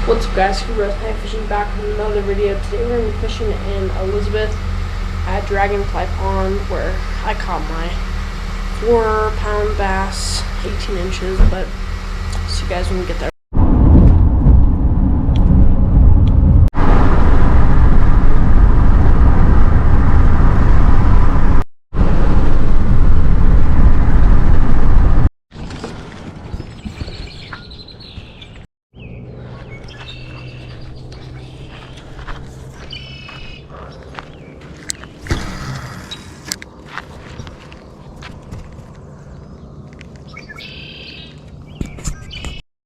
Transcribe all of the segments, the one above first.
What's up guys, Reservoir Fishing back with another video. Today we're going to be fishing in Elizabeth at Dragonfly Pond where I caught my 4-pound bass, 18 inches, but see you guys when we get there.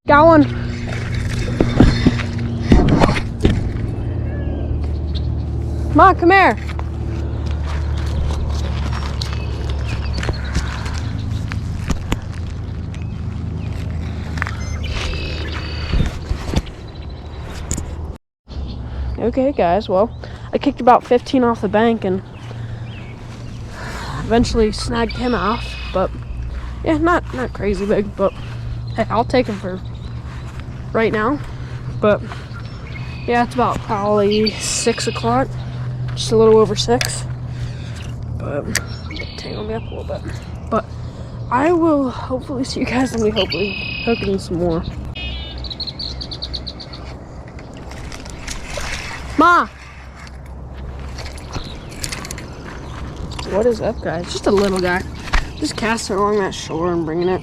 Got one. Come on, come here. Okay guys, well, I kicked about 15 off the bank and eventually snagged him off, but yeah, not crazy big, but hey, I'll take him for right now. But yeah, it's about probably 6 o'clock, just a little over 6, but tangle me up a little bit. But I will hopefully see you guys when we hopefully hooking some more. Ma! What is up guys? Just a little guy. Just casting along that shore and bringing it.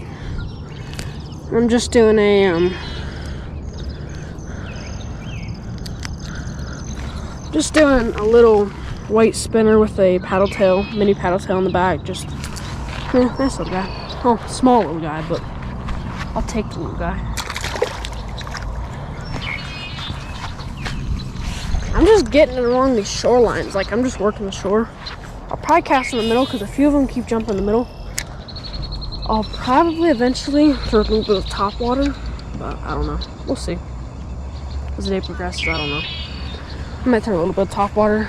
I'm just doing a little white spinner with a paddle tail, mini paddle tail in the back. Just nice little guy. Oh, small little guy, but I'll take the little guy. I'm just getting it along these shorelines. Like, I'm just working the shore. I'll probably cast in the middle because a few of them keep jumping in the middle. I'll probably eventually throw a little bit of top water, but I don't know. We'll see. As the day progresses, I don't know. I might throw a little bit of top water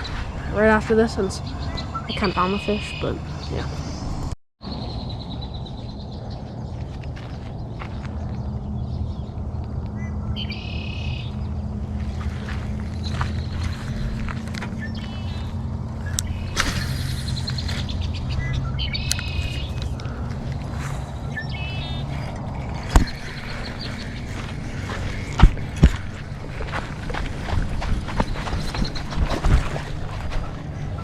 right after this since I kind of found the fish, but yeah.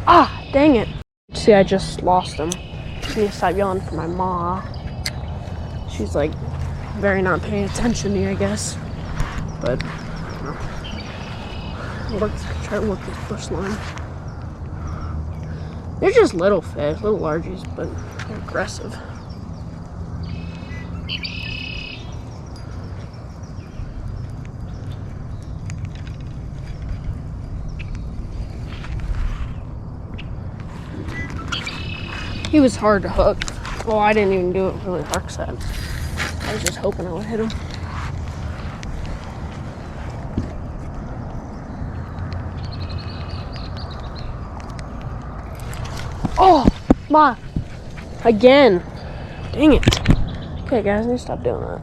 Ah, dang it. See, I just lost him. I need to stop yelling for my ma. She's like very not paying attention to me, I guess. But I'll try to work this bush line. They're just little fish, little largies, but they're aggressive. He was hard to hook. Well, I didn't even do it really hard set. I was just hoping I would hit him. Oh, Ma! Again! Dang it. Okay, guys, I need to stop doing that.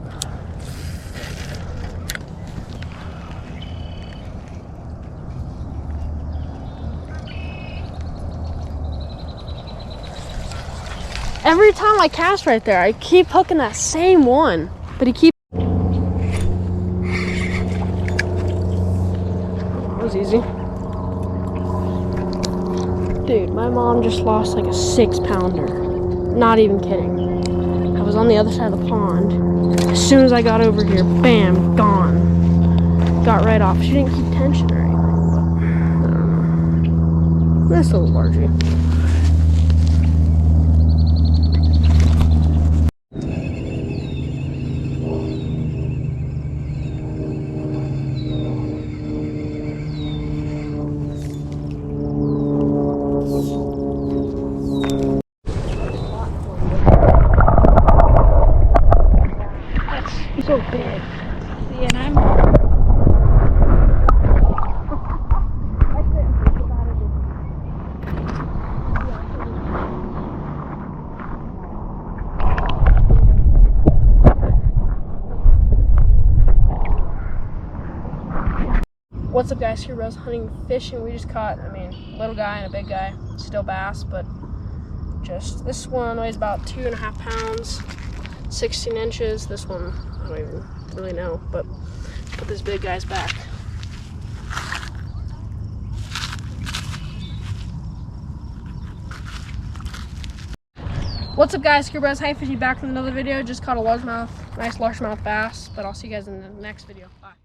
Every time I cast right there, I keep hooking that same one, but he keeps. That was easy. Dude, my mom just lost like a 6-pounder. Not even kidding. I was on the other side of the pond. As soon as I got over here, bam, gone. Got right off. She didn't keep tension or anything, but I don't know. Nice little largie. So big. See, and I'm I couldn't think about it. What's up, guys? Here, Rose hunting fish, and we just caught, little guy and a big guy, still bass, but just this one weighs about 2.5 pounds, 16 inches. This one, I don't even really know, but put this big guy's back. What's up, guys? Here, Rose Hunting Fishing, back with another video. Just caught a largemouth, nice largemouth bass, but I'll see you guys in the next video. Bye.